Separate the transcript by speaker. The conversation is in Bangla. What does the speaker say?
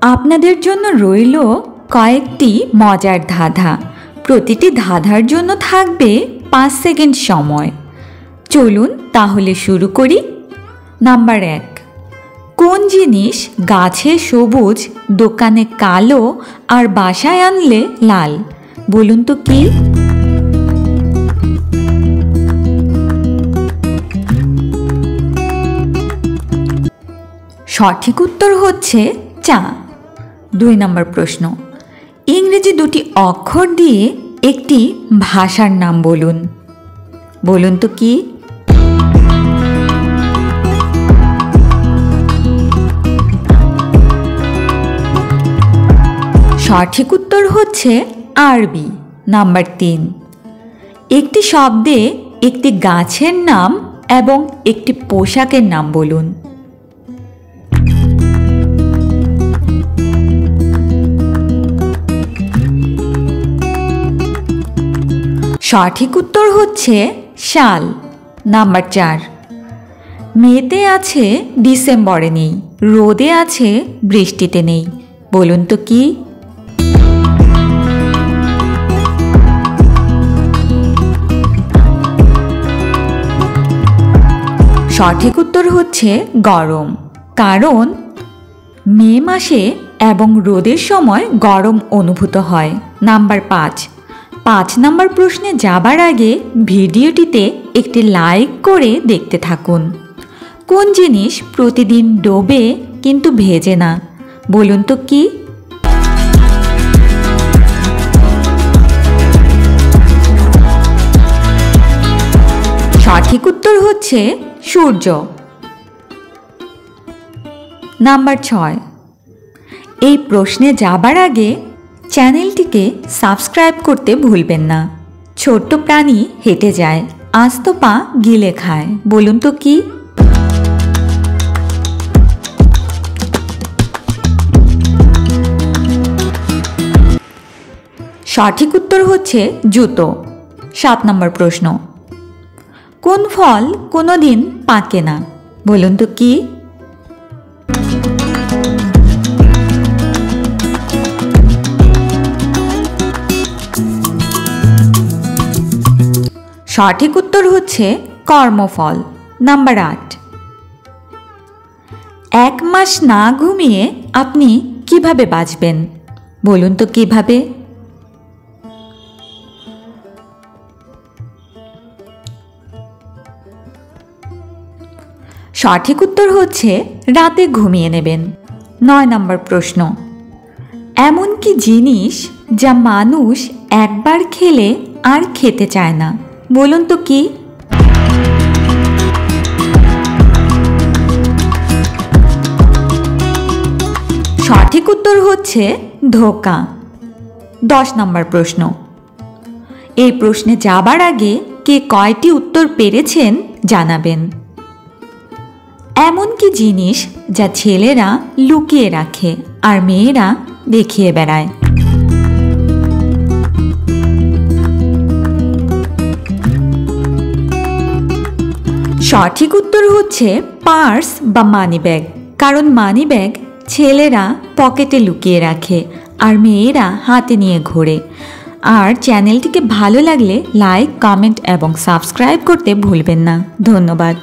Speaker 1: আপনাদের জন্য রইল কয়েকটি মজার ধাঁধা। প্রতিটি ধাঁধার জন্য থাকবে 5 সেকেন্ড সময়। চলুন তাহলে শুরু করি। নাম্বার 1, কোন জিনিস গাছে সবুজ, দোকানে কালো আর বাসায় আনলে লাল? বলুন তো কি? সঠিক উত্তর হচ্ছে চা। 2 নম্বর প্রশ্ন, ইংরেজি দুটি অক্ষর দিয়ে একটি ভাষার নাম বলুন। বলুন তো কি? সঠিক উত্তর হচ্ছে আরবি। নাম্বার 3, একটি শব্দে একটি গাছের নাম এবং একটি পোশাকের নাম বলুন। সঠিক উত্তর হচ্ছে শাল। নাম্বার 4, মেতে আছে ডিসেম্বরে নেই, রোদে আছে বৃষ্টিতে নেই। বলুন তো কি? সঠিক উত্তর হচ্ছে গরম, কারণ মে মাসে এবং রোদের সময় গরম অনুভূত হয়। নাম্বার 5 নম্বর প্রশ্নে যাবার আগে ভিডিওটিতে একটি লাইক করে দেখতে থাকুন। কোন জিনিস প্রতিদিন ডোবে কিন্তু ভেজে না? বলুন তো কি? সঠিক উত্তর হচ্ছে সূর্য। নাম্বার 6, এই প্রশ্নে যাবার আগে চ্যানেলটিকে সাবস্ক্রাইব করতে ভুলবেন না। ছোট্ট প্রাণী হেঁটে যায়, আস্ত পা গিলে খায়। বলুন তো কি? সঠিক উত্তর হচ্ছে জুতো। 7 নম্বর প্রশ্ন, কোন ফল কোনোদিন পাকে না? বলুন তো কি? সঠিক উত্তর হচ্ছে কর্মফল। নাম্বার 8, 1 মাস না ঘুমিয়ে আপনি কিভাবে বাঁচবেন? বলুন তো কিভাবে? সঠিক উত্তর হচ্ছে রাতে ঘুমিয়ে নেবেন। 9 নম্বর প্রশ্ন, এমন কি জিনিস যা মানুষ একবার খেলে আর খেতে চায় না? বলুন তো কি? সঠিক উত্তর হচ্ছে ধোঁকা। 10 নম্বর প্রশ্ন, এই প্রশ্নে যাবার আগে কে কয়টি উত্তর পেরেছেন জানাবেন। এমন কি জিনিস যা ছেলেরা লুকিয়ে রাখে আর মেয়েরা দেখিয়ে বেড়ায়? সঠিক উত্তর হচ্ছে পার্স বা মানি ব্যাগ, কারণ মানি ব্যাগ ছেলেরা পকেটে লুকিয়ে রাখে আর মেয়েরা হাতে নিয়ে ঘোরে। আর চ্যানেলটিকে ভালো লাগলে লাইক, কমেন্ট এবং সাবস্ক্রাইব করতে ভুলবেন না। ধন্যবাদ।